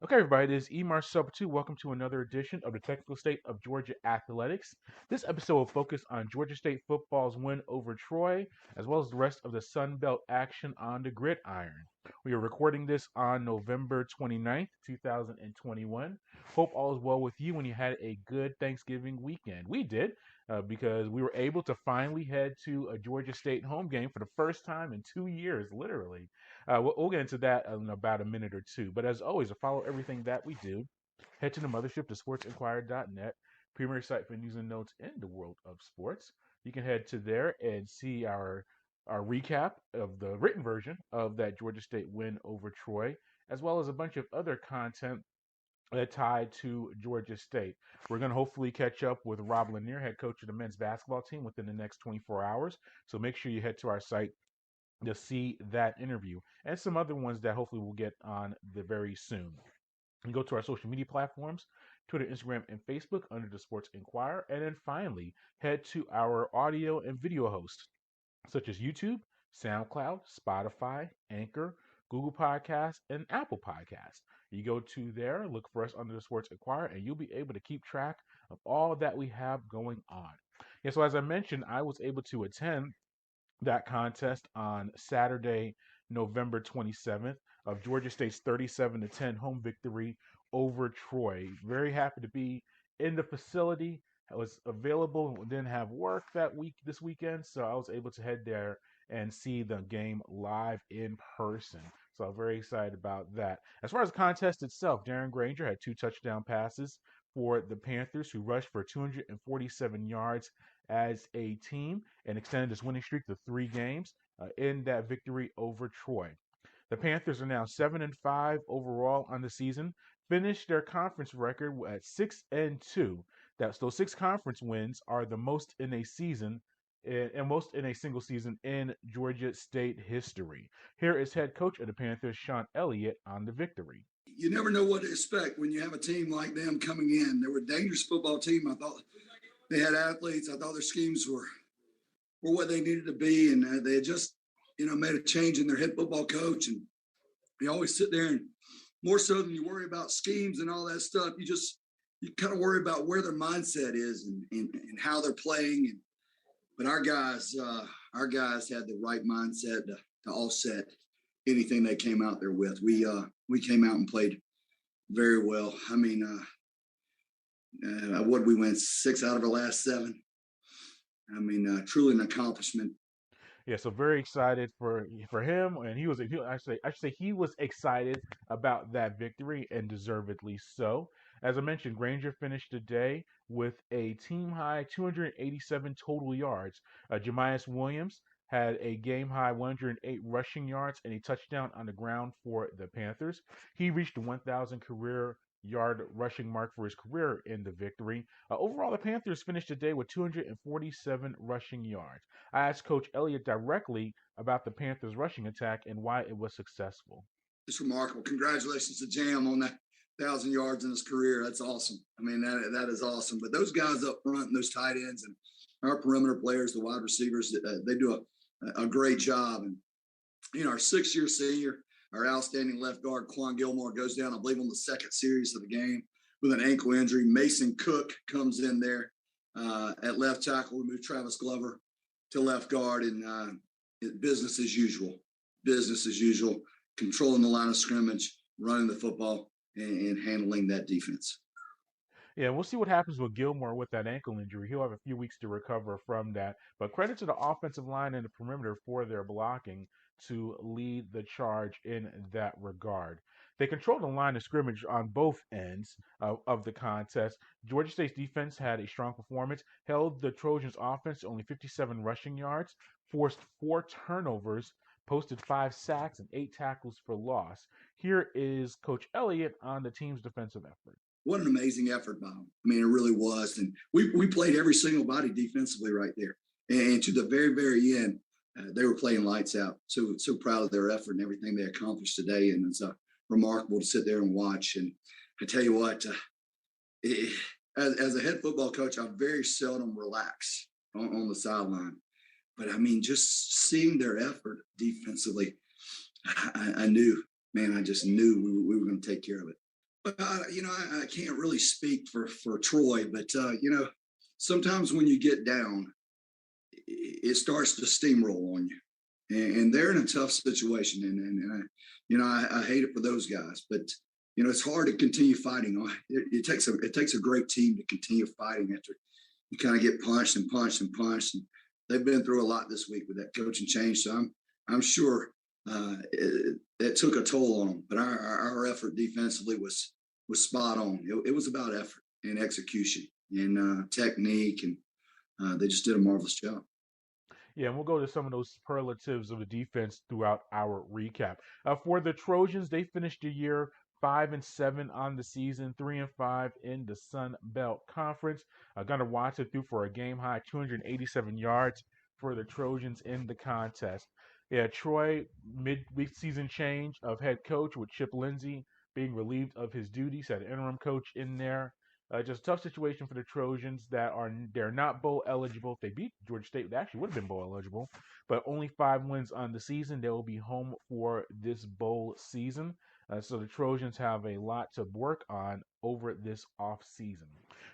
Okay, everybody, this is Emar Sub 2. Welcome to another edition of the Technical State of Georgia Athletics. This episode will focus on Georgia State football's win over Troy, as well as the rest of the Sun Belt action on the gridiron. We are recording this on November 29th, 2021. Hope all is well with you when you had a good Thanksgiving weekend. We did, because we were able to finally head to a Georgia State home game for the first time in 2 years, literally. We'll get into that in about a minute or two. But as always, to follow everything that we do, head to the mothership to sportsinquirer.net, premier site for news and notes in the world of sports. You can head to there and see our recap of the written version of that Georgia State win over Troy, as well as a bunch of other content tied to Georgia State. We're going to hopefully catch up with Rob Lanier, head coach of the men's basketball team, within the next 24 hours. So make sure you head to our site to see that interview and some other ones that hopefully we'll get on the very soon. You go to our social media platforms, Twitter, Instagram, and Facebook under the Sports Inquirer. And then finally, head to our audio and video hosts, such as YouTube, SoundCloud, Spotify, Anchor, Google Podcasts, and Apple Podcasts. You go to there, look for us under the Sports Inquirer, and you'll be able to keep track of all that we have going on. Yeah, so as I mentioned, I was able to attend that contest on Saturday, November 27th, of Georgia State's 37 to 10 home victory over Troy. Very happy to be in the facility. I was available and didn't have work this weekend, so I was able to head there and see the game live in person. So I'm very excited about that. As far as the contest itself, Darren Granger had two touchdown passes for the Panthers, who rushed for 247 yards as a team and extended his winning streak to 3 games in that victory over Troy. The Panthers are now 7-5 overall on the season, finished their conference record at 6-2. Those 6 conference wins are the most in a season and most in a single season in Georgia State history. Here is head coach of the Panthers, Shawn Elliott, on the victory. You never know what to expect when you have a team like them coming in. They were a dangerous football team. I thought they had athletes. I thought their schemes were what they needed to be, and they had just made a change in their head football coach. And you always sit there, and more so than you worry about schemes and all that stuff, you kind of worry about where their mindset is and how they're playing. But our guys had the right mindset to offset anything they came out there with. We came out and played very well. I mean, what we win 6 out of the last 7. I mean, truly an accomplishment. Yeah, so very excited for him, and I should say he was excited about that victory, and deservedly so. As I mentioned, Granger finished the day with a team high 287 total yards. Jemias Williams had a game high 108 rushing yards and a touchdown on the ground for the Panthers. He reached the 1,000 career yard rushing mark for his career in the victory. Overall, the Panthers finished the day with 247 rushing yards. I asked Coach Elliott directly about the Panthers' rushing attack and why it was successful. It's remarkable. Congratulations to Jam on that 1,000 yards in his career. That's awesome. I mean, that is awesome. But those guys up front and those tight ends and our perimeter players, the wide receivers, they do a great job. And, our 6-year senior, our outstanding left guard, Quan Gilmore, goes down, I believe, on the second series of the game with an ankle injury. Mason Cook comes in there at left tackle. We move Travis Glover to left guard, and business as usual. Business as usual, controlling the line of scrimmage, running the football, and handling that defense. Yeah, we'll see what happens with Gilmore with that ankle injury. He'll have a few weeks to recover from that. But credit to the offensive line and the perimeter for their blocking to lead the charge in that regard. They controlled the line of scrimmage on both ends of the contest. Georgia State's defense had a strong performance, held the Trojans' offense to only 57 rushing yards, forced 4 turnovers, posted 5 sacks, and 8 tackles for loss. Here is Coach Elliott on the team's defensive effort. What an amazing effort by them. I mean, it really was. And we played every single body defensively right there. And to the very, very end, they were playing lights out. So proud of their effort and everything they accomplished today. And it's remarkable to sit there and watch. And I tell you what, as a head football coach, I very seldom relax on the sideline. But, I mean, just seeing their effort defensively, I knew, man, I just knew we were going to take care of it. I can't really speak for Troy, but sometimes when you get down, it starts to steamroll on you, and they're in a tough situation, and I hate it for those guys, but it's hard to continue fighting. It takes a great team to continue fighting after you kind of get punched and punched and punched, and they've been through a lot this week with that coaching change. So I'm sure it took a toll on them, but our effort defensively was spot on. It was about effort and execution and technique, and they just did a marvelous job. Yeah, and we'll go to some of those superlatives of the defense throughout our recap. For the Trojans, they finished the year 5-7 on the season, 3-5 in the Sun Belt Conference. Gunnar Watson threw for a game high 287 yards for the Trojans in the contest. Yeah, Troy midweek season change of head coach with Chip Lindsey being relieved of his duties, had an interim coach in there. Just a tough situation for the Trojans they're not bowl eligible. If they beat Georgia State, they actually would have been bowl eligible, but only 5 wins on the season. They will be home for this bowl season. So the Trojans have a lot to work on over this off season.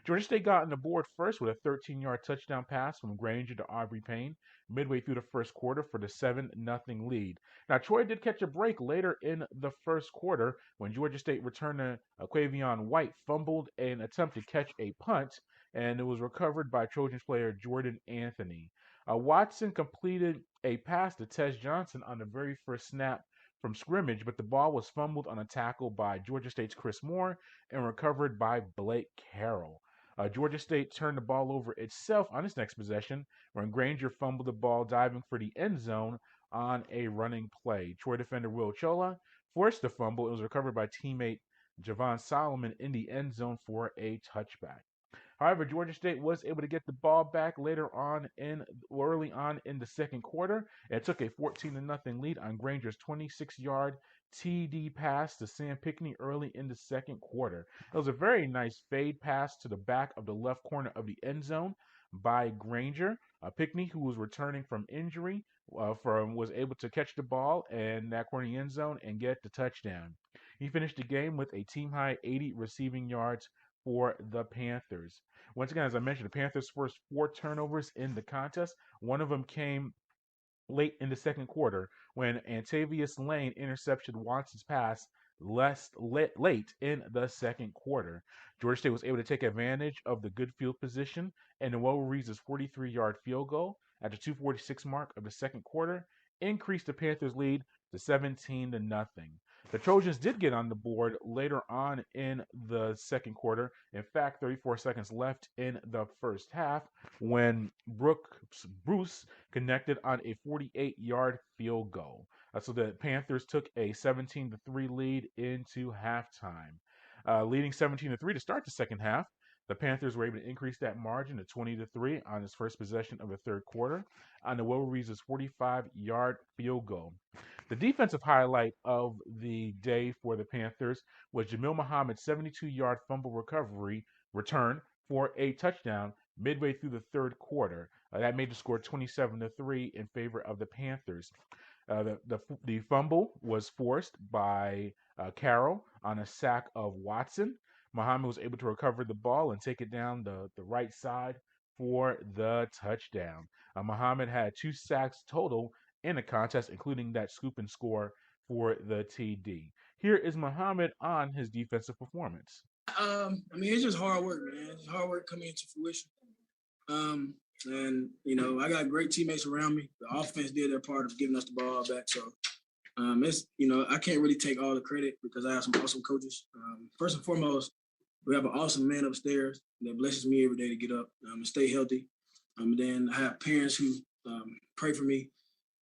Georgia State got on the board first with a 13-yard touchdown pass from Granger to Aubrey Payne midway through the first quarter for the 7-0 lead. Now, Troy did catch a break later in the first quarter when Georgia State returner Quavion White fumbled an attempt to catch a punt, and it was recovered by Trojans player Jordan Anthony. Watson completed a pass to Tez Johnson on the very first snap from scrimmage, but the ball was fumbled on a tackle by Georgia State's Chris Moore and recovered by Blake Carroll. Georgia State turned the ball over itself on its next possession when Granger fumbled the ball diving for the end zone on a running play. Troy defender Will Chola forced the fumble. It was recovered by teammate Javon Solomon in the end zone for a touchback. However, Georgia State was able to get the ball back early on in the second quarter. It took a 14-0 lead on Granger's 26-yard TD pass to Sam Pickney early in the second quarter. It was a very nice fade pass to the back of the left corner of the end zone by Granger. Pickney, who was returning from injury, was able to catch the ball in that corner of the end zone and get the touchdown. He finished the game with a team-high 80 receiving yards for the Panthers. Once again, as I mentioned, the Panthers forced 4 turnovers in the contest. One of them came late in the second quarter when Antavius Lane intercepted Watson's pass late in the second quarter. Georgia State was able to take advantage of the good field position and Noel Reese's 43-yard field goal at the 2:46 mark of the second quarter increased the Panthers' lead to 17-0. The Trojans did get on the board later on in the second quarter. In fact, 34 seconds left in the first half when Bruce connected on a 48-yard field goal. So the Panthers took a 17-3 lead into halftime. Leading 17-3 to start the second half, the Panthers were able to increase that margin to 20-3 on his first possession of the third quarter on the Will Reese's 45-yard field goal. The defensive highlight of the day for the Panthers was Jamil Muhammad's 72-yard fumble recovery return for a touchdown midway through the third quarter. That made the score 27-3 in favor of the Panthers. The fumble was forced by Carroll on a sack of Watson. Muhammad was able to recover the ball and take it down the right side for the touchdown. Muhammad had 2 sacks total in the contest, including that scoop and score for the TD. Here is Muhammad on his defensive performance. It's just hard work, man. It's hard work coming into fruition. And I got great teammates around me. The offense did their part of giving us the ball back. So, I can't really take all the credit because I have some awesome coaches. First and foremost, we have an awesome man upstairs that blesses me every day to get up and stay healthy. And then I have parents who pray for me,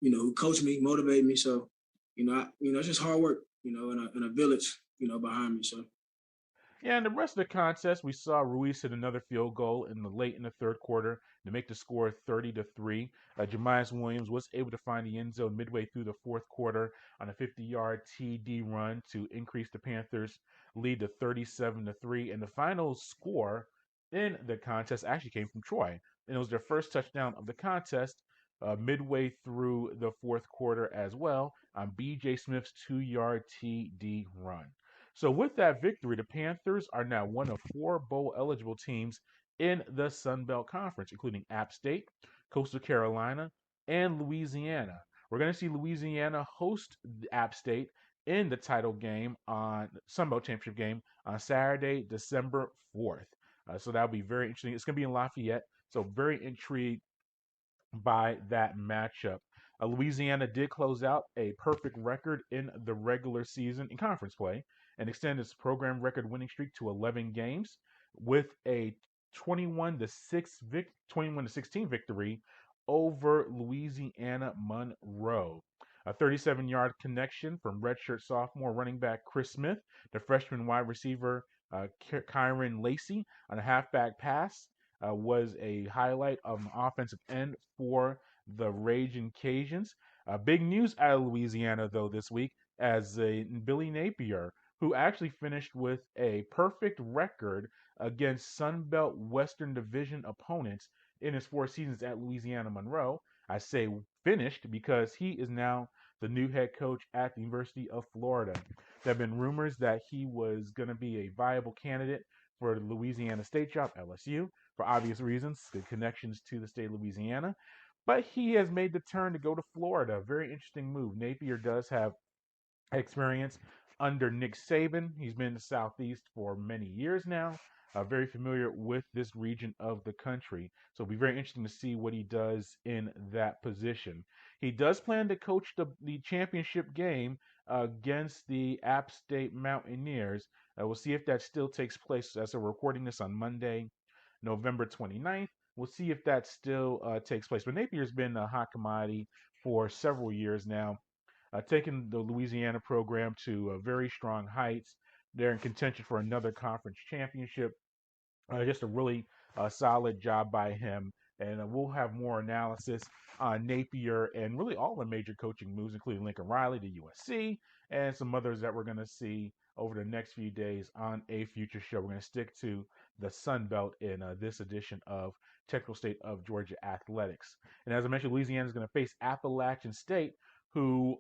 who coach me, motivate me. So, it's just hard work, in a village, behind me. So. Yeah, in the rest of the contest, we saw Ruiz hit another field goal late in the third quarter to make the score 30-3. Jamias Williams was able to find the end zone midway through the fourth quarter on a 50-yard TD run to increase the Panthers' lead to 37-3. And the final score in the contest actually came from Troy, and it was their first touchdown of the contest midway through the fourth quarter as well on B.J. Smith's 2-yard TD run. So with that victory, the Panthers are now one of 4 bowl eligible teams in the Sun Belt Conference, including App State, Coastal Carolina, and Louisiana. We're going to see Louisiana host App State in the title game on Sun Belt Championship game on Saturday, December 4th. So that'll be very interesting. It's going to be in Lafayette, so very intrigued by that matchup. Louisiana did close out a perfect record in the regular season in conference play and extend its program record winning streak to 11 games with a 21 to 16 victory over Louisiana Monroe. A 37-yard connection from redshirt sophomore running back Chris Smith, the freshman wide receiver Kyron Lacey on a halfback pass was a highlight of an offensive end for the Ragin Cajuns. Big news out of Louisiana, though, this week as Billy Napier, who actually finished with a perfect record against Sun Belt Western Division opponents in his 4 seasons at Louisiana Monroe. I say finished because he is now the new head coach at the University of Florida. There have been rumors that he was going to be a viable candidate for the Louisiana State job, LSU, for obvious reasons, the connections to the state of Louisiana. But he has made the turn to go to Florida. Very interesting move. Napier does have experience under Nick Saban. He's been in the Southeast for many years now. Very familiar with this region of the country. So it'll be very interesting to see what he does in that position. He does plan to coach the championship game against the App State Mountaineers. We'll see if that still takes place as we're recording this on Monday, November 29th. We'll see if that still takes place. But Napier's been a hot commodity for several years now, taking the Louisiana program to very strong heights. They're in contention for another conference championship. Just a really solid job by him. And we'll have more analysis on Napier and really all the major coaching moves, including Lincoln Riley to USC and some others that we're going to see over the next few days on a future show. We're going to stick to the Sun Belt in this edition of Technical State of Georgia Athletics. And as I mentioned, Louisiana is going to face Appalachian State, who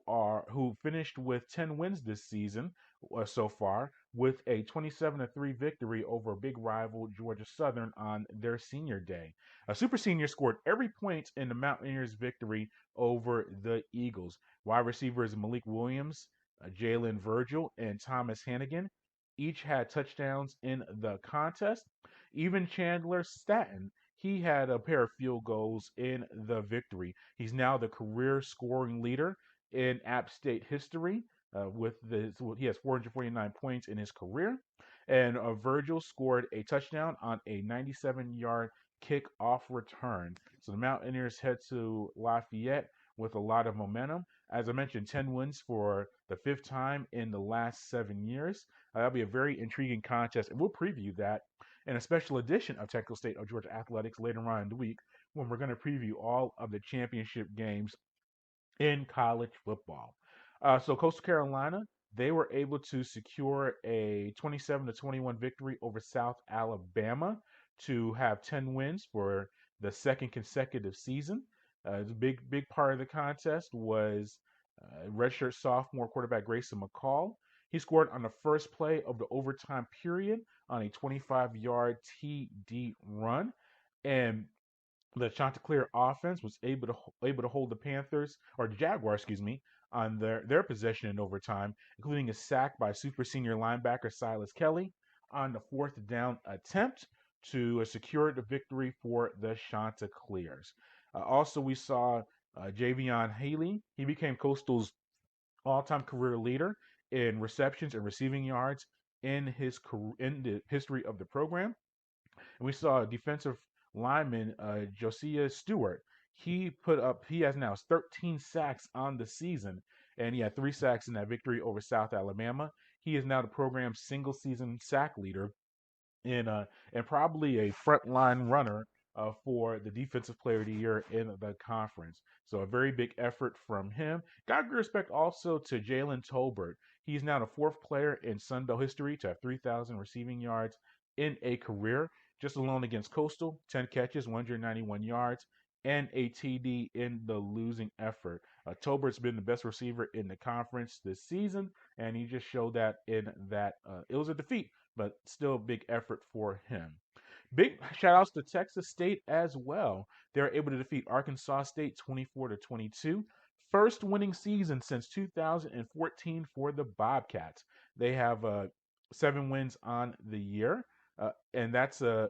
finished with 10 wins this season so far, with a 27-3 victory over a big rival Georgia Southern on their senior day. Super Senior scored every point in the Mountaineers' victory over the Eagles. Wide receivers Malik Williams, Jalen Virgil, and Thomas Hannigan each had touchdowns in the contest. Even Chandler Staton, he had a pair of field goals in the victory. He's now the career scoring leader in App State history. He has 449 points in his career, and Virgil scored a touchdown on a 97-yard kick-off return. So the Mountaineers head to Lafayette with a lot of momentum. As I mentioned, 10 wins for the 5th time in the last 7 years. That'll be a very intriguing contest, and we'll preview that in a special edition of Technical State of Georgia Athletics later on in the week when we're going to preview all of the championship games in college football. So Coastal Carolina, they were able to secure a 27-21 victory over South Alabama to have 10 wins for the 2nd consecutive season. The big part of the contest was redshirt sophomore quarterback Grayson McCall. He scored on the first play of the overtime period on a 25-yard TD run, and the Chanticleer offense was able to hold the Panthers, or the Jaguars, on their possession in overtime, including a sack by super senior linebacker Silas Kelly on the 4th down attempt to secure the victory for the Chanticleers. Also, we saw Javion Haley. He became Coastal's all-time career leader in receptions and receiving yards in the history of the program. And we saw defensive lineman Josiah Stewart. He has now 13 sacks on the season, and he had 3 sacks in that victory over South Alabama. He is now the program's single-season sack leader and probably a frontline runner for the Defensive Player of the Year in the conference. So a very big effort from him. Got good respect also to Jalen Tolbert. He's now the 4th player in Sun Belt history to have 3,000 receiving yards in a career. Just alone against Coastal, 10 catches, 191 yards, and a TD in the losing effort. Tolbert's been the best receiver in the conference this season, and he just showed that in that it was a defeat, but still a big effort for him. Big shout outs to Texas State as well. They're able to defeat Arkansas State 24-22. First winning season since 2014 for the Bobcats. They have 7 wins on the year, and that's a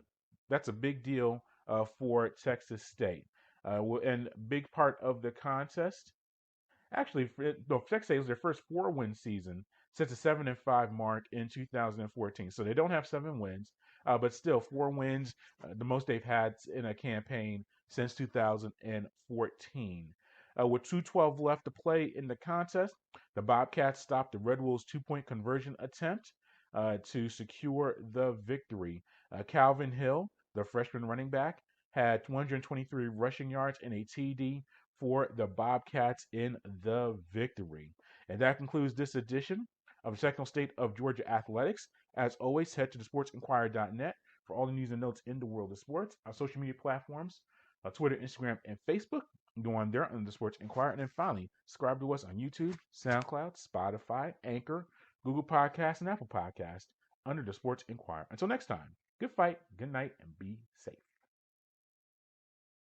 big deal for Texas State. And big part of the contest. Actually, Texas State was their first 4-win season since a 7-5 mark in 2014. So they don't have 7 wins, but still 4 wins, the most they've had in a campaign since 2014. With 2:12 left to play in the contest, the Bobcats stopped the Red Wolves' 2-point conversion attempt to secure the victory. Calvin Hill, the freshman running back, had 123 rushing yards and a TD for the Bobcats in the victory. And that concludes this edition of the Technical State of Georgia Athletics. As always, head to sportsinquirer.net for all the news and notes in the world of sports. Our social media platforms, Twitter, Instagram, and Facebook. Go on there under the Sports Inquirer. And then finally, subscribe to us on YouTube, SoundCloud, Spotify, Anchor, Google Podcasts, and Apple Podcasts under the Sports Inquirer. Until next time, good fight, good night, and be safe.